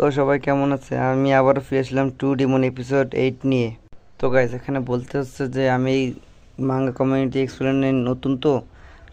তো সবাই কেমন আছে? আমি আবার ফিরে আসলাম টু ডিমন এপিসোড 8 নিয়ে। তো গাইস, এখানে বলতে হচ্ছে যে আমি এই মাঙ্গা কমিউনিটি এক্সপ্লেনে নতুন, তো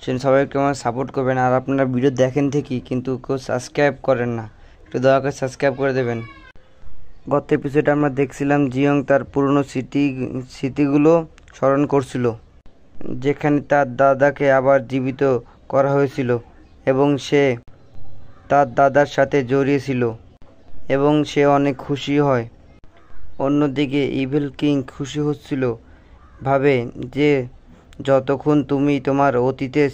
সেজন্য সবাইকে আমার সাপোর্ট করবেন। আর আপনারা ভিডিও দেখেন ঠিকই, কিন্তু কেউ সাবস্ক্রাইব করেন না। একটু দয়া করে সাবস্ক্রাইব করে দেবেন। গত এপিসোডে আমরা দেখছিলাম জিয়ং তার পুরনো স্মৃতিগুলো স্মরণ করছিল, যেখানে তার দাদাকে আবার জীবিত করা হয়েছিল এবং সে তার দাদার সাথে জড়িয়েছিল এবং সে অনেক খুশি হয়। অন্যদিকে ইভিল কিং খুশি হচ্ছিল, ভাবে যে যতক্ষণ তুমি তোমার অতীতের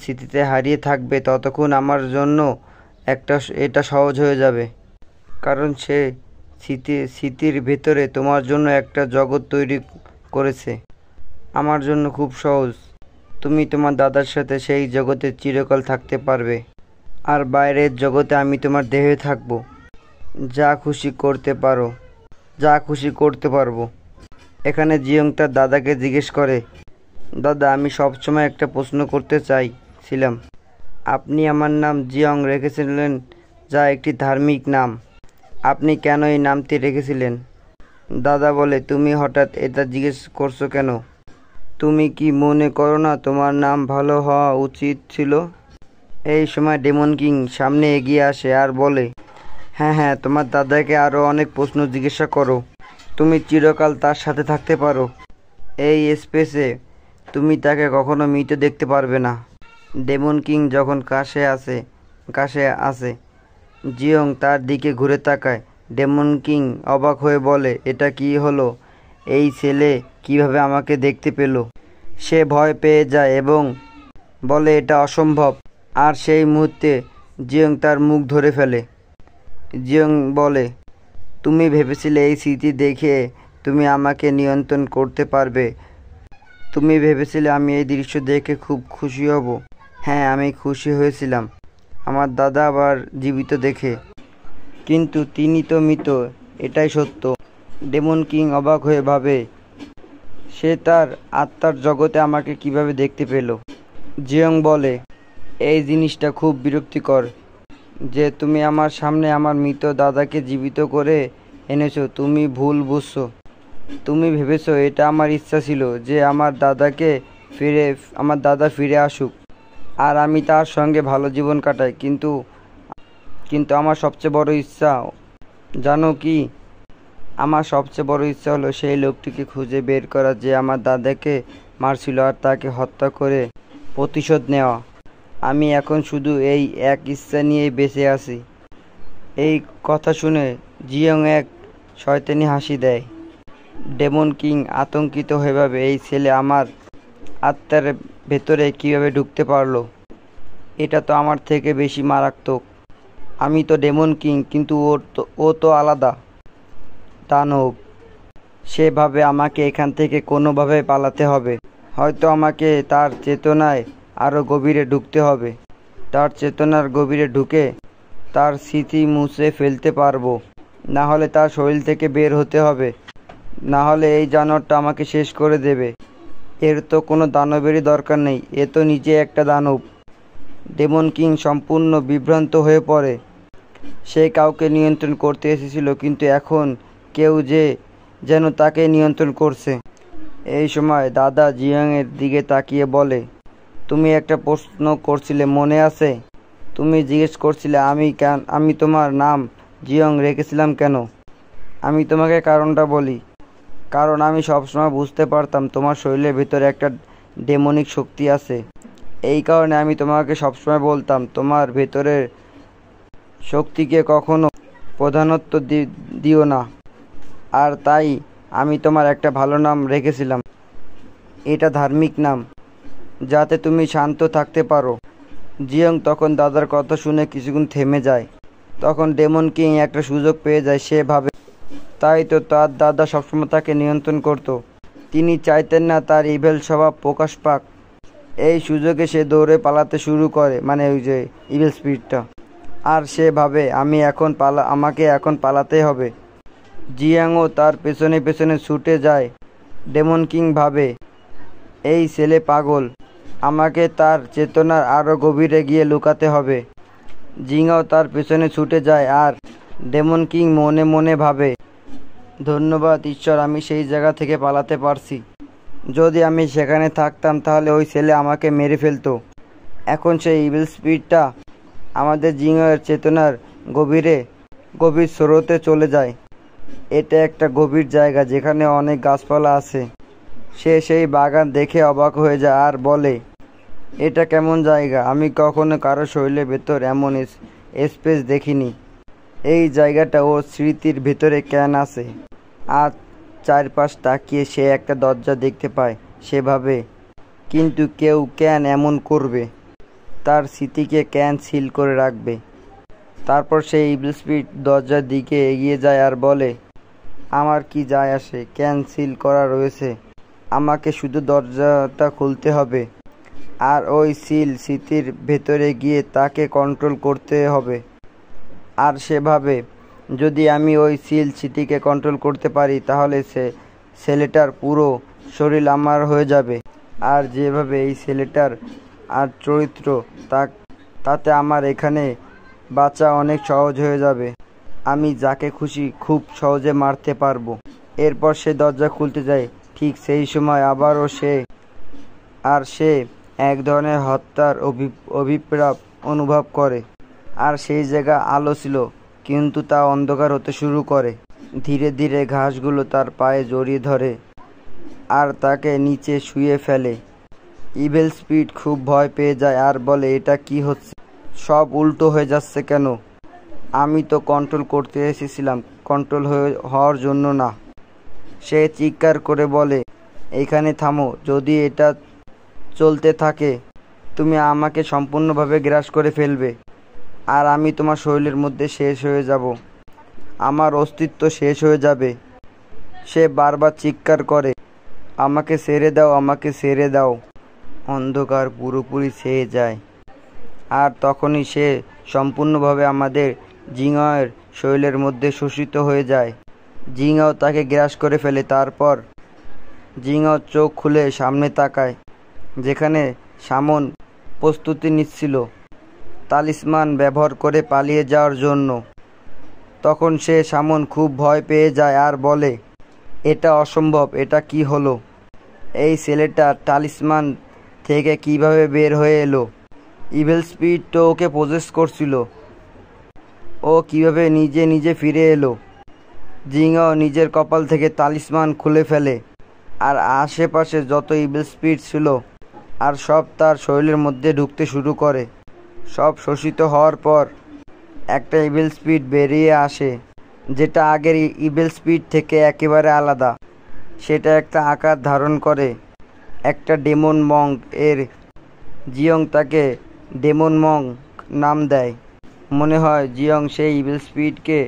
স্মৃতিতে হারিয়ে থাকবে ততক্ষণ আমার জন্য এটা সহজ হয়ে যাবে, কারণ সে স্মৃতির ভেতরে তোমার জন্য একটা জগৎ তৈরি করেছে। আমার জন্য খুব সহজ, তুমি তোমার দাদার সাথে সেই জগতে চিরকাল থাকতে পারবে, আর বাইরের জগতে আমি তোমার দেহে থাকবো। যা খুশি করতে পারবো। এখানে জিয়ং তার দাদাকে জিজ্ঞেস করে, দাদা, আমি সবসময় একটা প্রশ্ন করতে চাইছিলাম। আপনি আমার নাম জিয়ং রেখেছিলেন, যা একটি ধার্মিক নাম। আপনি কেন এই নামটি রেখেছিলেন? দাদা বলে, তুমি হঠাৎ এটা জিজ্ঞেস করছো কেন? তুমি কি মনে করো না তোমার নাম ভালো হওয়া উচিত ছিল? এই সময় ডেমন কিং সামনে এগিয়ে আসে আর বলে, হ্যাঁ, তোমার দাদাকে আরও অনেক প্রশ্ন জিজ্ঞাসা করো। তুমি চিরকাল তার সাথে থাকতে পারো। এই স্পেসে তুমি তাকে কখনো মৃত দেখতে পারবে না। ডেমন কিং যখন কাছে আসে জিয়ং তার দিকে ঘুরে তাকায়। ডেমন কিং অবাক হয়ে বলে, এটা কি হলো? এই ছেলে কিভাবে আমাকে দেখতে পেল? সে ভয় পেয়ে যায় এবং বলে এটা অসম্ভব। আর সেই মুহূর্তে জিয়ং তার মুখ ধরে ফেলে। জিয়ং বলে, তুমি ভেবেছিলে এই স্মৃতি দেখে তুমি আমাকে নিয়ন্ত্রণ করতে পারবে? তুমি ভেবেছিলে আমি এই দৃশ্য দেখে খুব খুশি হব? হ্যাঁ, আমি খুশি হয়েছিলাম আমার দাদা আবার জীবিত দেখে, কিন্তু তিনি তো মৃত, এটাই সত্য। ডেমন কিং অবাক হয়ে ভাবে, সে তার আত্মার জগতে আমাকে কিভাবে দেখতে পেল? জিয়ং বলে, এই জিনিসটা খুব বিরক্তিকর যে তুমি আমার সামনে আমার মৃত দাদাকে জীবিত করে এনেছো। তুমি ভুল বুঝছো। তুমি ভেবেছো এটা আমার ইচ্ছা ছিল যে আমার দাদা ফিরে আসুক আর আমি তার সঙ্গে ভালো জীবন কাটাই, কিন্তু আমার সবচেয়ে বড় ইচ্ছা জানো কি? আমার সবচেয়ে বড় ইচ্ছা হলো সেই লোকটিকে খুঁজে বের করা যে আমার দাদাকে মারছিল আর তাকে হত্যা করে প্রতিশোধ নেওয়া। আমি এখন শুধু এই এক ইচ্ছা নিয়েই বেঁচে আছি। এই কথা শুনে জিয়ং এক শয়তানি হাসি দেয়। ডেমন কিং আতঙ্কিত হয়ে ভাবে, এই ছেলে আমার আত্মার ভেতরে কিভাবে ঢুকতে পারলো? এটা তো আমার থেকে বেশি মারাত্মক। আমি তো ডেমন কিং, কিন্তু ও তো আলাদা দানব। সে ভাবে আমাকে এখান থেকে কোনোভাবে পালাতে হবে। হয়তো আমাকে তার চেতনায় আরও গভীরে ঢুকতে হবে। তার চেতনার গভীরে ঢুকে তার স্মৃতি মুছে ফেলতে পারবো। না হলে তার শরীর থেকে বের হতে হবে। না হলে এই জানোয়ারটা আমাকে শেষ করে দেবে। এর তো কোনো দানবেরই দরকার নেই, এ তো নিজে একটা দানব। ডেমন কিং সম্পূর্ণ বিভ্রান্ত হয়ে পড়ে। সে কাউকে নিয়ন্ত্রণ করতে এসেছিল, কিন্তু এখন কেউ যেন তাকে নিয়ন্ত্রণ করছে। এই সময় দাদা জিয়ংয়ের দিকে তাকিয়ে বলে, তুমি একটা প্রশ্ন করছিলে, মনে আছে? তুমি জিজ্ঞেস করছিলে আমি তোমার নাম জিয়ং রেখেছিলাম কেন? আমি তোমাকে কারণটা বলি। কারণ আমি সবসময় বুঝতে পারতাম তোমার শরীরের ভিতরে একটা ডেমনিক শক্তি আছে। এই কারণে আমি তোমাকে সবসময় বলতাম তোমার ভেতরের শক্তিকে কখনো প্রধানত্ব দিও না। আর তাই আমি তোমার একটা ভালো নাম রেখেছিলাম। এটা ধার্মিক নাম, যাতে তুমি শান্ত থাকতে পারো। জিয়ং তখন দাদার কথা শুনে কিছুক্ষণ থেমে যায়। তখন ডেমন কিং একটা সুযোগ পেয়ে যায়। সে ভাবে, তাই তো তার দাদা সবসময় তাকে নিয়ন্ত্রণ করত। তিনি চাইতেন না তার ইভেল স্বভাব প্রকাশ পাক। এই সুযোগে সে দৌড়ে পালাতে শুরু করে, মানে ওই যে ইভেল স্পিরিটটা। আর সে ভাবে আমাকে এখন পালাতেই হবে। জিয়াংও তার পেছনে ছুটে যায়। ডেমন কিং ভাবে, এই ছেলে পাগল, আমাকে তার চেতনার আরও গভীরে গিয়ে লুকাতে হবে। জিঙ্গাও তার পেছনে ছুটে যায় আর ডেমন কিং মনে মনে ভাবে, ধন্যবাদ ঈশ্বর, আমি সেই জায়গা থেকে পালাতে পারছি। যদি আমি সেখানে থাকতাম তাহলে ওই ছেলে আমাকে মেরে ফেলতো। এখন সেই ইভিল স্পিরিটটা আমাদের জিঙ্গার চেতনার গভীর স্রোতে চলে যায়। এটা একটা গভীর জায়গা যেখানে অনেক গাছপালা আছে। সে সেই বাগান দেখে অবাক হয়ে যায় আর বলে, এটা কেমন জায়গা? আমি কখনো কারো শরীরের ভেতর এমন স্পেস দেখিনি। এই জায়গাটা ওর স্মৃতির ভেতরে কেন আছে। আর চারপাশ তাকিয়ে সে একটা দরজা দেখতে পায়। সে ভাবে, কিন্তু কেউ কেন এমন করবে? তার স্মৃতিকে কেন সিল করে রাখবে? তারপর সেই ইভিল স্পিরিট দরজার দিকে এগিয়ে যায় আর বলে, আমার কি যায় আসে কেন সিল করা রয়েছে? আমাকে শুধু দরজাটা খুলতে হবে। আর ওই সিল স্মৃতির ভেতরে গিয়ে তাকে কন্ট্রোল করতে হবে। আর সে ভাবে, যদি আমি ওই সিল স্মৃতিকে কন্ট্রোল করতে পারি তাহলে ছেলেটার পুরো শরীর আমার হয়ে যাবে। আর যেভাবে এই ছেলেটার আর চরিত্র, তাতে আমার এখানে বাঁচা অনেক সহজ হয়ে যাবে। আমি যাকে খুশি খুব সহজে মারতে পারবো। এরপর সে দরজা খুলতে যায়। ঠিক সেই সময় আবারও সে এক ধরনের হত্যার অভিপ্রাপ অনুভব করে। আর সেই জায়গা আলো ছিল, কিন্তু তা অন্ধকার হতে শুরু করে। ধীরে ধীরে ঘাসগুলো তার পায়ে জড়িয়ে ধরে আর তাকে নিচে শুয়ে ফেলে। ইভিল স্পিরিট খুব ভয় পেয়ে যায় আর বলে, এটা কি হচ্ছে? সব উল্টো হয়ে যাচ্ছে কেন? আমি তো কন্ট্রোল করতে এসেছিলাম, কন্ট্রোল হওয়ার জন্য না। সে চিৎকার করে বলে, এখানে থামো। যদি এটা চলতে থাকে তুমি আমাকে সম্পূর্ণভাবে গ্রাস করে ফেলবে আর আমি তোমার শরীরের মধ্যে শেষ হয়ে যাব। আমার অস্তিত্ব শেষ হয়ে যাবে। সে বারবার চিৎকার করে, আমাকে ছেড়ে দাও, আমাকে ছেড়ে দাও। অন্ধকার পুরোপুরি ছেয়ে যায় আর তখনই সে সম্পূর্ণভাবে আমাদের জিঙ্গাওয়ের শরীরের মধ্যে শোষিত হয়ে যায়। জিঙ্গাও তাকে গ্রাস করে ফেলে। তারপর জিঙ্গাও চোখ খুলে সামনে তাকায়, যেখানে শামন প্রস্তুতি নিচ্ছিল তালিস্মান ব্যবহার করে পালিয়ে যাওয়ার জন্য। তখন শামন খুব ভয় পেয়ে যায় আর বলে, এটা অসম্ভব, এটা কি হলো? এই ছেলেটা তালিস্মান থেকে কিভাবে বের হয়ে এলো? ইভিল স্পিরিট তো ওকে পজেস করছিল। ও কিভাবে নিজে ফিরে এলো? জিঙ্গাও নিজের কপাল থেকে তালিস্মান খুলে ফেলে আর আশেপাশে যত ইভিল স্পিরিট ছিল আর সব তার শরীরের মধ্যে ঢুকতে শুরু করে। সব শোষিত হওয়ার পর একটা ইভিল স্পিরিট বেরিয়ে আসে, যেটা আগের ইভিল স্পিরিট থেকে একেবারে আলাদা। সেটা একটা আকার ধারণ করে, একটা ডেমন মঙ্ক এর। জিয়ং তাকে ডেমন মঙ্ক নাম দেয়। মনে হয় জিয়ং সেই ইভিল স্পিরিটকে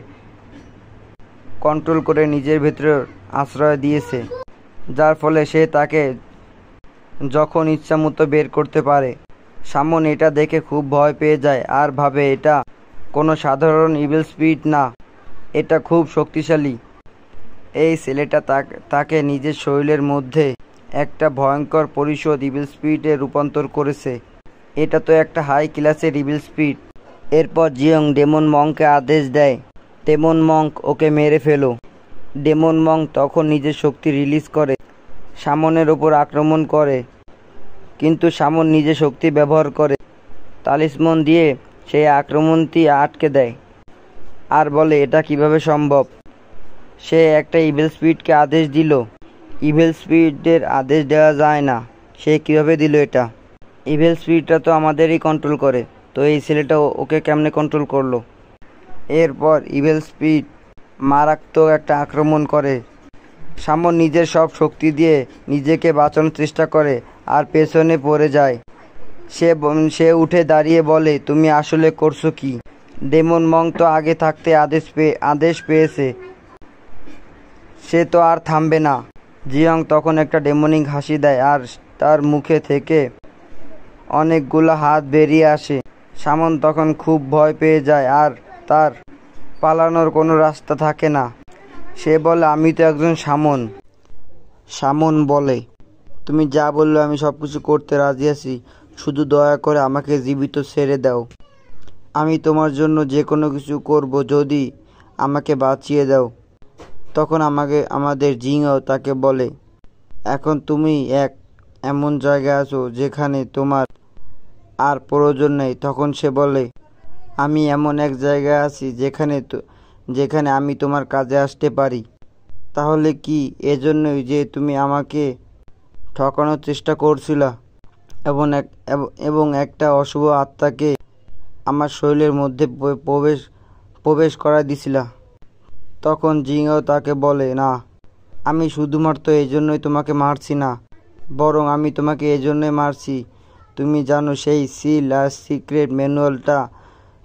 কন্ট্রোল করে নিজের ভেতরে আশ্রয় দিয়েছে, যার ফলে সে তাকে যখন ইচ্ছামতো বের করতে পারে। শামন এটা দেখে খুব ভয় পেয়ে যায় আর ভাবে, এটা কোনো সাধারণ ইভিল স্পিরিট না, এটা খুব শক্তিশালী। এই ছেলেটা তাকে নিজের শরীরের মধ্যে একটা ভয়ঙ্কর পরিশোধ ইভিল স্পিরিটে রূপান্তর করেছে। এটা তো একটা হাই ক্লাসের ইভিল স্পিরিট। এরপর জিয়ং ডেমন মঙ্ককে আদেশ দেয়, ডেমন মঙ্ক ওকে মেরে ফেলো। ডেমন মঙ্ক তখন নিজের শক্তি রিলিজ করে শামনের ওপর আক্রমণ করে, কিন্তু শামন নিজের শক্তি ব্যবহার করে তালিস্মান দিয়ে সেই আক্রমণটি আটকে দেয় আর বলে, এটা কিভাবে সম্ভব? সে একটা ইভিল স্পিরিটকে আদেশ দিল। ইভিল স্পিরিটের আদেশ দেওয়া যায় না, সে কিভাবে দিল এটা? ইভিল স্পিরিটটা তো আমাদেরই কন্ট্রোল করে, তো এই ছেলেটা ওকে কেমনে কন্ট্রোল করলো? এরপর ইভিল স্পিরিট মারাত্মক একটা আক্রমণ করে। শামন নিজের সব শক্তি দিয়ে নিজেকে বাঁচানোর চেষ্টা করে আর পেছনে পড়ে যায়। সে উঠে দাঁড়িয়ে বলে, তুমি আসলে করছো কি? ডেমন মঙ্ক তো আগে থাকতে আদেশ পেয়েছে, সে তো আর থামবে না। জিয়ং তখন একটা ডেমনিক হাসি দেয় আর তার মুখে থেকে অনেকগুলো হাত বেরিয়ে আসে। শামন তখন খুব ভয় পেয়ে যায় আর তার পালানোর কোনো রাস্তা থাকে না। সে বলে, আমি তো একজন শামন। শামন বলে, তুমি যা বললে আমি সব কিছু করতে রাজি আছি, শুধু দয়া করে আমাকে জীবিত ছেড়ে দাও। আমি তোমার জন্য যে কোনো কিছু করব যদি আমাকে বাঁচিয়ে দাও। তখন আমাদের জিনও তাকে বলে, এখন তুমি এমন জায়গায় আছো যেখানে তোমার আর প্রয়োজন নেই। তখন সে বলে, আমি এমন এক জায়গায় আছি যেখানে আমি তোমার কাজে আসতে পারি। তাহলে কি এজন্যই যে তুমি আমাকে ঠকানোর চেষ্টা করছিলা এবং একটা অশুভ আত্মাকে আমার শরীরের মধ্যে প্রবেশ করায় দিছিলা? তখন জিঙ্গাও তাকে বলে, না, আমি শুধুমাত্র এই জন্যই তোমাকে মারছি না, বরং আমি তোমাকে এই জন্যই মারছি, তুমি জানো সেই সিল আর সিক্রেট ম্যানুয়ালটা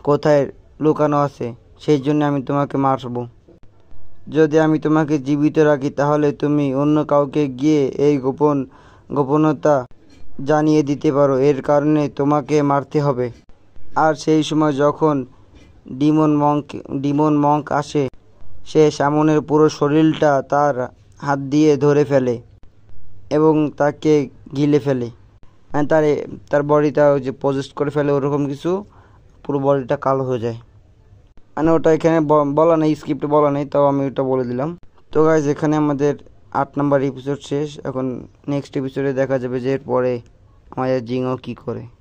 কোথায় লুকানো আছে, সেই জন্য আমি তোমাকে মারব। যদি আমি তোমাকে জীবিত রাখি তাহলে তুমি অন্য কাউকে গিয়ে এই গোপনতা জানিয়ে দিতে পারো, এর কারণে তোমাকে মারতে হবে। আর সেই সময় যখন ডিমন মঙ্ক আসে, সে সামনের পুরো শরীরটা তার হাত দিয়ে ধরে ফেলে এবং তাকে গিলে ফেলে। তার বডিটা ওই যে পজেস্ট করে ফেলে, ওরকম কিছু, পুরো বডিটা কালো হয়ে যায়। মানে ওটা এখানে বলা নেই, স্ক্রিপ্টে বলা নেই, তাও আমি ওটা বলে দিলাম। তো গাইজ, এখানে আমাদের 8 নম্বর এপিসোড শেষ। এখন নেক্সট এপিসোডে দেখা যাবে যে এরপরে আমাদের জিঙ্গাও কী করে।